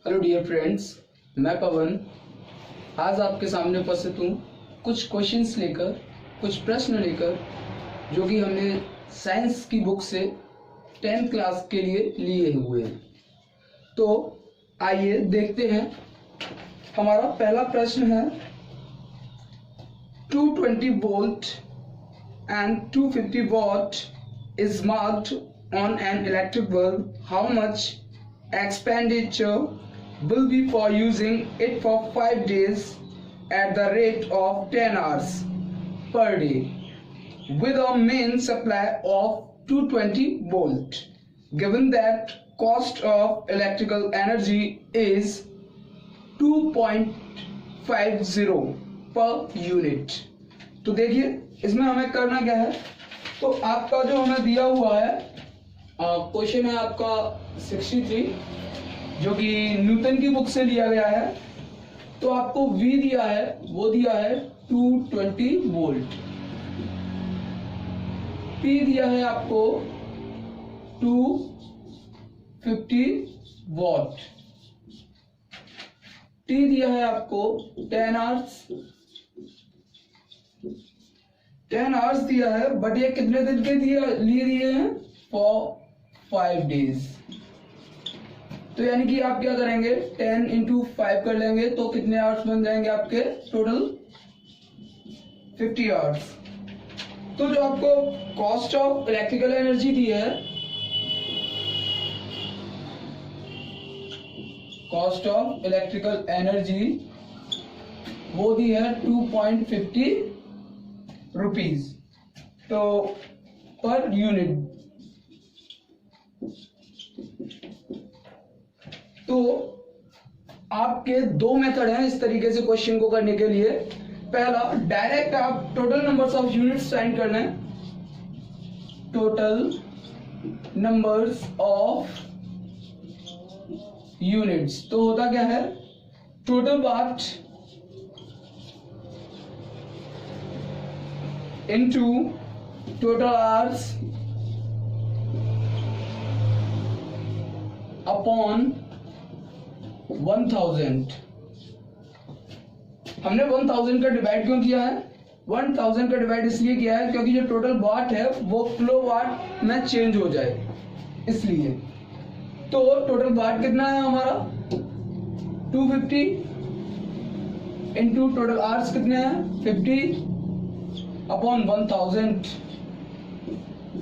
Hello dear friends, मैं पवन आज आपके सामने उपस्थित हूँ कुछ क्वेश्चंस लेकर, कुछ प्रश्न लेकर जो कि हमने साइंस की बुक से 10th क्लास के लिए लिए हुए हैं। तो आइए देखते हैं। हमारा पहला प्रश्न है 220 volt and 250 watt is marked on an electric bulb. How much expenditure will be for using it for 5 days at the rate of 10 hours per day with a main supply of 220 volt, given that cost of electrical energy is 2.50 per unit. तो देखिए इसमें हमें करना क्या है। तो आपका जो हमें दिया हुआ है क्वेश्चन है आपका 63 जो कि न्यूटन की बुक से लिया गया है। तो आपको V दिया है, वो दिया है 220 वोल्ट, P दिया है आपको 250 वॉट, T दिया है आपको 10 आवर्स, 10 आवर्स दिया है, बट ये कितने दिन के लिए दिए हैं? For 5 days. तो यानी कि आप क्या करेंगे 10 into 5 कर लेंगे तो कितने आवर्स बन जाएंगे आपके? Total 50 hours. तो जो आपको कॉस्ट ऑफ इलेक्ट्रिकल एनर्जी दी है, कॉस्ट ऑफ इलेक्ट्रिकल एनर्जी वो दी है 2.50 रुपीज तो पर यूनिट। तो आपके दो मेथड हैं इस तरीके से क्वेश्चन को करने के लिए। पहला, डायरेक्ट आप total numbers of units find कर लें, टोटल नंबर्स ऑफ यूनिट्स। तो होता क्या है, टोटल वाट into total hours upon 1000। हमने 1000 का डिवाइड क्यों किया है? 1000 का डिवाइड इसलिए किया है क्योंकि जो टोटल वाट है वो किलो वाट में चेंज हो जाए, इसलिए। तो टोटल वाट कितना है हमारा? 250 इंटू टोटल आवर्स कितने हैं? 50 अपॉन 1000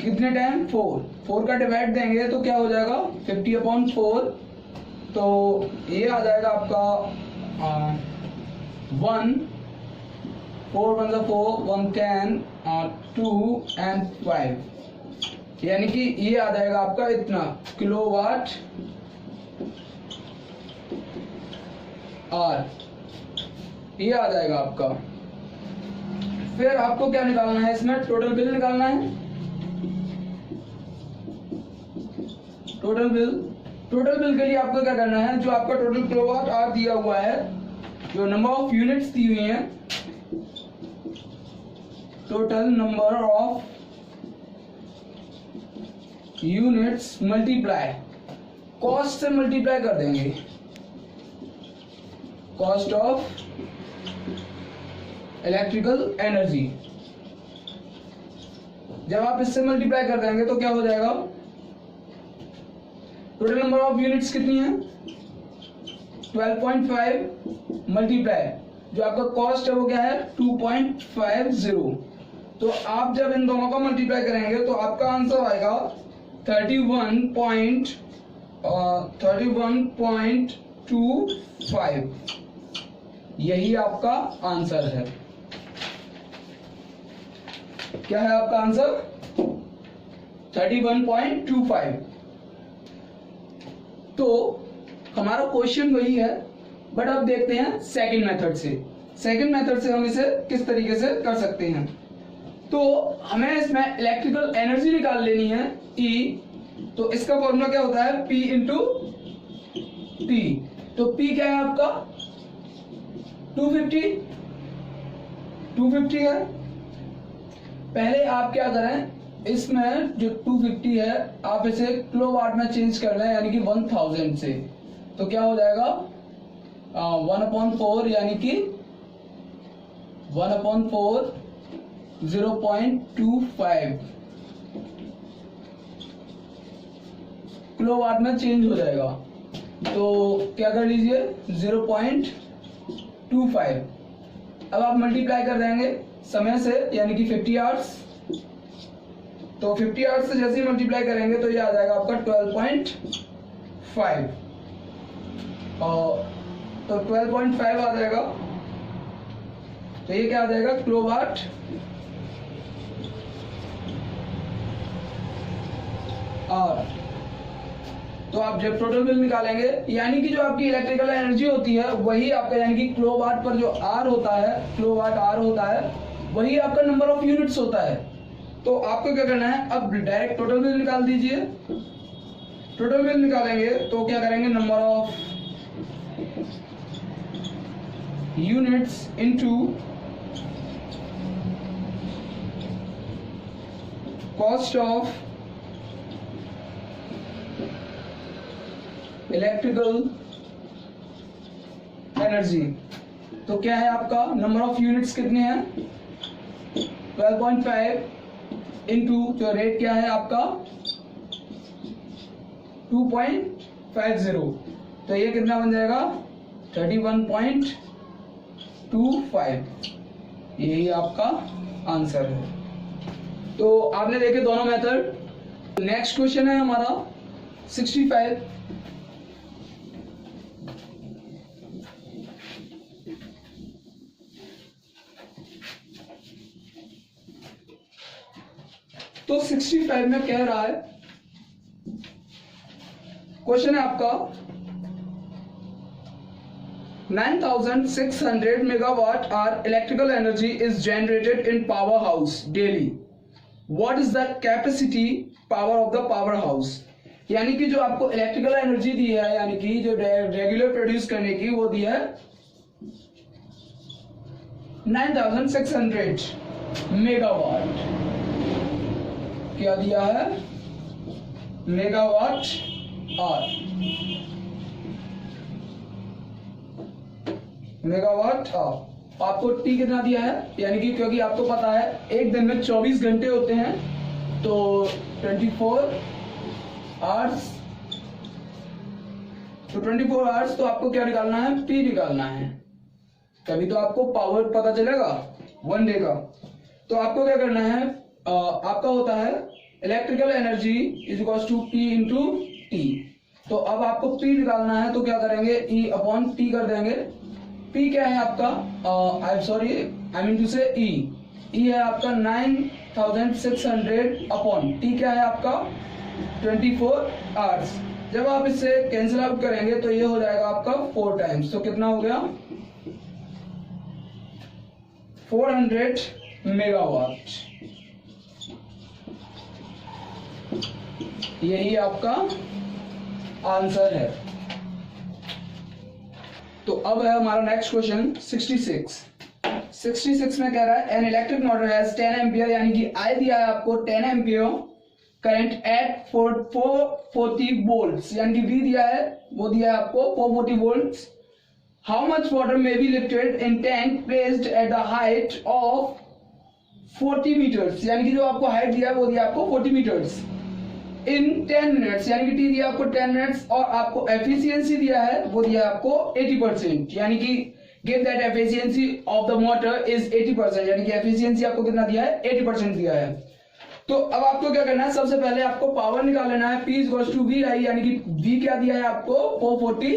कितने टाइम? 4 का डिवाइड देंगे तो क्या हो जाएगा? 50 अपॉन 4। तो ये आ जाएगा आपका 1 4 1 4 1 10 2 and 5, यानी कि ये आ जाएगा आपका इतना किलोवाट आवर, ये आ जाएगा आपका। फिर आपको क्या निकालना है इसमें? टोटल बिल निकालना है। टोटल बिल के लिए आपको क्या करना है? जो आपका टोटल किलोवाट आवर दिया हुआ है, जो नंबर ऑफ यूनिट्स दी हुई हैं, total number of units multiply cost से मल्टीप्लाई कर देंगे, कॉस्ट ऑफ इलेक्ट्रिकल एनर्जी। जब आप इससे मल्टीप्लाई कर देंगे तो क्या हो जाएगा? टोटल नंबर ऑफ यूनिट्स कितनी है? 12.5 मल्टीप्लाई जो आपका कॉस्ट है वो क्या है? 2.50। तो आप जब इन दोनों का मल्टीप्लाई करेंगे तो आपका आंसर आएगा 31.25। यही आपका आंसर है। क्या है आपका आंसर? 31.25। तो हमारा क्वेश्चन वही है, बट अब देखते हैं सेकंड मेथड से। सेकंड मेथड से हम इसे किस तरीके से कर सकते हैं। तो हमें इसमें इलेक्ट्रिकल एनर्जी निकाल लेनी है E। तो इसका फॉर्मूला क्या होता है? P into T। तो P क्या है आपका? 250 है। पहले आप क्या करें, इसमें जो 250 है आप इसे किलोवाट में चेंज कर लें, यानी कि 1000 से। तो क्या हो जाएगा 1/4 यानी कि 1/4 0.25 किलोवाट में चेंज हो जाएगा। तो क्या कर लीजिए 0.25। अब आप मल्टीप्लाई कर देंगे समय से यानी कि 50 आवर्स। तो 50 आवर्स से जैसे ही मल्टीप्लाई करेंगे तो ये आ जाएगा आपका 12.5 और तो 12.5 आ जाएगा। तो ये क्या आ जाएगा किलोवाट आवर। तो आप जब टोटल बिल निकालेंगे यानी कि जो आपकी इलेक्ट्रिकल एनर्जी होती है वही आपका यानी कि किलोवाट पर जो आर होता है, किलोवाट आर होता है, वही आपका नंबर ऑफ यूनिट्स होता है। तो आपको क्या करना है, अब डायरेक्ट टोटल बिल निकाल दीजिए। टोटल बिल निकालेंगे तो क्या करेंगे, number of units into cost of electrical energy. तो क्या है आपका नंबर ऑफ यूनिट्स कितने हैं 12.5 इंटू जो रेट क्या है आपका 2.50। तो ये कितना बन जाएगा 31.25। यही आपका आंसर है। तो आपने देखे दोनों मेथड। नेक्स्ट क्वेश्चन है हमारा 65। तो 65 में कह रहा है, क्वेश्चन है आपका 9600 megawatt hour electrical energy is generated in powerhouse daily. What is the capacity power of the powerhouse? यानी कि जो आपको इलेक्ट्रिकल एनर्जी दी है, यानी कि जो रेगुलर प्रोड्यूस करने की वो दी है 9600 मेगावाट। क्या दिया है मेगावाट आवर, मेगावाट आवर। आपको टी कितना दिया है, यानी कि क्योंकि आपको पता है एक दिन में 24 घंटे होते हैं तो 24 आवर्स। तो 24 आवर्स तो आपको क्या निकालना है, पी निकालना है, तभी तो आपको पावर पता चलेगा 1 डे का। तो आपको क्या करना है, आपका होता है electrical energy is equal to P into T. तो अब आपको पी निकालना है तो क्या करेंगे, ई अपॉन टी कर देंगे। पी क्या है आपका, आई मीन टू से ई है आपका 9600 अपॉन टी क्या है आपका 24 आवर्स। जब आप इससे कैंसिल आउट करेंगे तो ये हो जाएगा आपका 4 टाइम्स। तो कितना हो गया 400 मेगावाट। यही आपका आंसर है। तो अब है हमारा नेक्स्ट क्वेश्चन 66 में कह रहा है an electric motor has 10 ampere, यानी कि आई दिया है आपको 10 एम्पियर करंट एट 440 वोल्ट्स, यानी कि वी दिया है, वो दिया है आपको 440 volts. How much water may be lifted in tank placed at the height of 40 metres, यानी कि जो आपको हाइट दिया है वो दिया आपको 40 मीटर्स इन 10 मिनट्स, यानी कि टी दिया आपको 10 मिनट्स, और आपको एफिशिएंसी दिया है वो दिया आपको 80%, यानी कि give that efficiency of the motor is 80%, यानी कि एफिशिएंसी आपको कितना दिया है 80% दिया है। तो अब आपको क्या करना है, सबसे पहले आपको पावर निकाल लेना है, P इक्वल्स टू वी आई, यानी कि V क्या दिया है आपको 440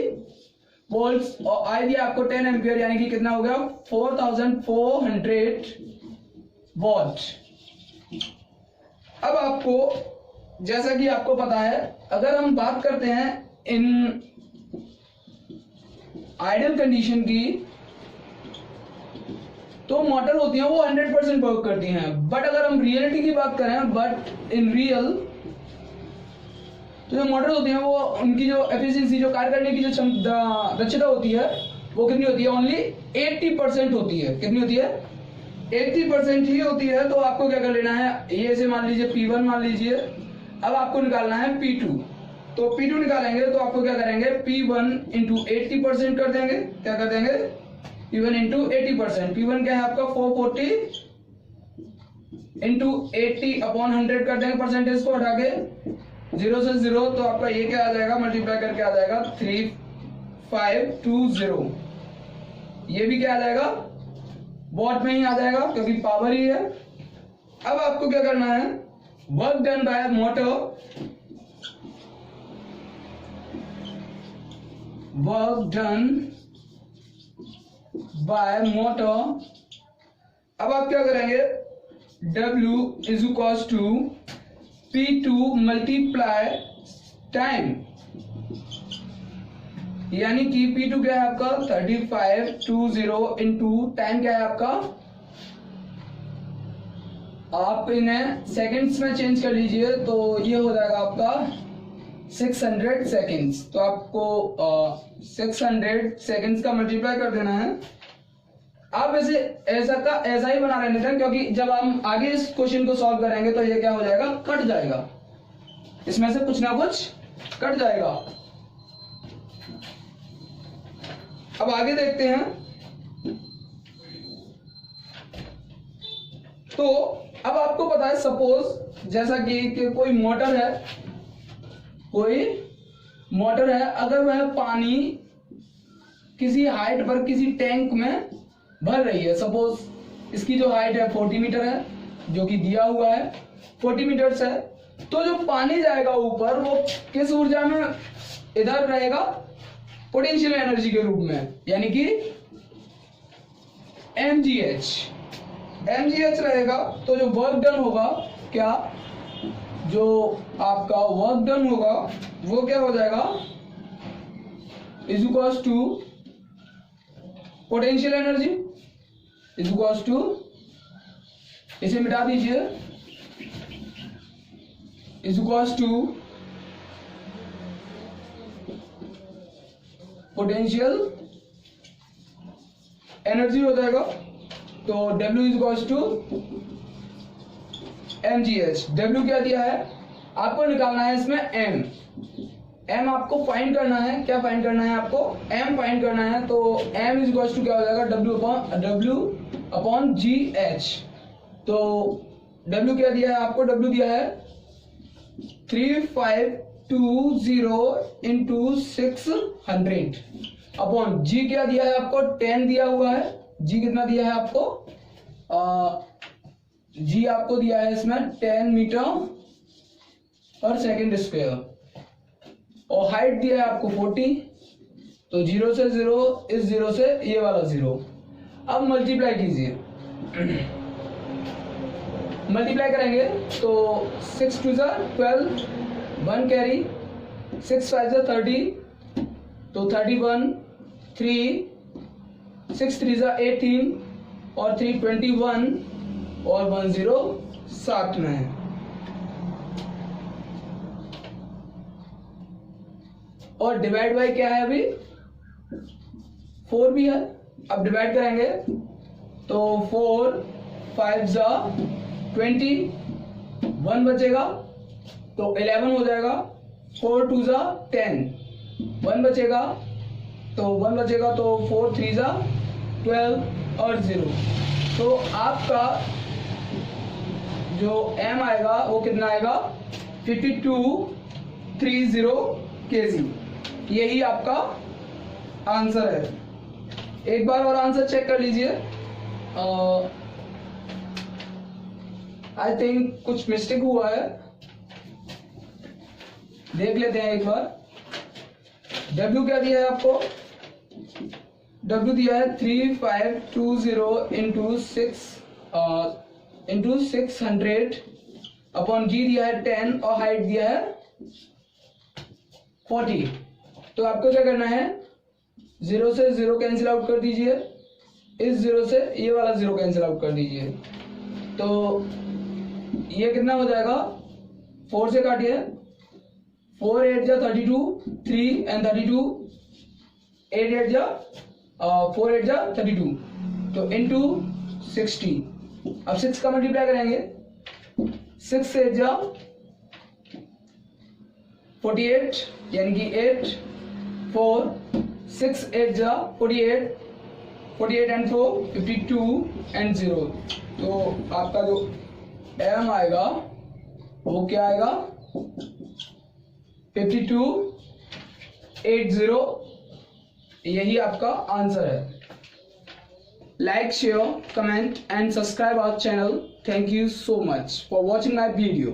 वोल्ट्स और I दिया आपको 10 एम्पियर, यानी कि कितना हो गया 4400 वॉट। अब आपको जैसा कि आपको पता है, अगर हम बात करते हैं इन आइडियल कंडीशन की, तो मोटर होती हैं वो 100% वर्क करती हैं। बट अगर हम रियलिटी की बात करें, बट इन रियल तो जो मोटर होती हैं वो उनकी जो एफिशिएंसी, जो कार्य करने की जो दक्षता होती है वो कितनी होती है, ओनली 80% होती है। कितनी होती है 80% ही होती है। तो आपको क्या कर लेना है, ये से मान लीजिए P1 मान लीजिए। अब आपको निकालना है P2। तो P2 निकालेंगे तो आपको क्या करेंगे, P1 इंटू 80% कर देंगे। क्या कर देंगे, P1 इंटू 80%। P1 क्या है आपका 440 इंटू 80 अपॉन 100 कर देंगे, परसेंटेज को हटा के 0 से 0, तो आपका ये क्या आ जाएगा, मल्टीप्लाई करके आ जाएगा 3520। ये भी क्या आ जाएगा, वॉट में ही आ जाएगा क्योंकि पावर ही है। अब आपको क्या करना है, work done by motor, work done by motor. अब आप क्या करेंगे, W is equals to P2 multiply time, यानी कि P2 क्या है आपका 3520 इंटू टाइम क्या है आपका, आप इन्हें सेकंड्स में चेंज कर लीजिए तो ये हो जाएगा आपका 600 सेकंड्स। तो आपको 600 सेकंड्स का मल्टीप्लाई कर देना है। आप ऐसे ऐसा ही बना रहने दें, क्योंकि जब हम आगे इस क्वेश्चन को सॉल्व करेंगे तो ये क्या हो जाएगा, कट जाएगा, इसमें से कुछ ना कुछ कट जाएगा। अब आगे देखते हैं। तो अब आपको पता है, सपोज जैसा कि कोई मोटर है, अगर वह पानी किसी हाइट पर किसी टैंक में भर रही है, सपोज इसकी जो हाइट है 40 मीटर है, जो कि दिया हुआ है 40 मीटर है, तो जो पानी जाएगा ऊपर वो किस ऊर्जा में इधर रहेगा, पोटेंशियल एनर्जी के रूप में, यानी कि mgh रहेगा। तो जो वर्क डन होगा, क्या जो आपका वर्क डन होगा वो क्या हो जाएगा, is equals to potential energy is equals to, इसे मिटा दीजिए, is equals to potential energy हो जाएगा। तो W is equals to mgh। W क्या दिया है आपको, निकालना है इसमें m आपको फाइंड करना है। क्या फाइंड करना है आपको, m फाइंड करना है। तो m इज इक्वल्स टू क्या हो जाएगा, W अपॉन GH। तो W क्या दिया है आपको, W दिया है 3520 इंटू 600 अपॉन G क्या दिया है आपको, 10 दिया हुआ है। G कितना दिया है आपको, G आपको दिया है इसमें 10 मीटर पर सेकेंड स्क्वायर, और हाइट दिया है आपको 40। तो 0 से 0, इस 0 से ये वाला 0। अब मल्टीप्लाई कीजिए, मल्टीप्लाई करेंगे तो 6 2 12, 1 कैरी, 6 5 30, तो 31, 3, 6 3 18, और 3 21, और 10 साथ में है। और डिवाइड बाय क्या है, अभी 4 भी है। अब डिवाइड करेंगे तो 4 5 20, 1 बचेगा तो 11 हो जाएगा। 4 2 10, 1 बचेगा तो 1 बचेगा, तो 4 3 12 और 0। तो आपका जो m आएगा वो कितना आएगा, 5230 kg। यही आपका आंसर है। एक बार और आंसर चेक कर लीजिए। आई थिंक कुछ मिस्टेक हुआ है, देख लेते हैं एक बार। W क्या दिया है आपको, W दिया है 3520 इंटू 600 अपॉन G दिया है 10 और हाइट दिया है 40। तो आपको क्या करना है, 0 से 0 कैंसिल आउट कर दीजिए, इस 0 से ये वाला 0 कैंसिल आउट कर दीजिए। तो ये कितना हो जाएगा, 4 से काटिए, 4 8 32, 3 and 32, 8 8 4 8 32, तो इंटू 60। अब 6 का मल्टीप्लाई करेंगे, 6 8 48 यानी कि 8 4 6 8 जा 48 48 एंड 4 52 एंड 0। तो आपका जो m आएगा वो क्या आएगा 52 80। यही आपका आंसर है। Like share comment and subscribe our channel. Thank you so much for watching my video.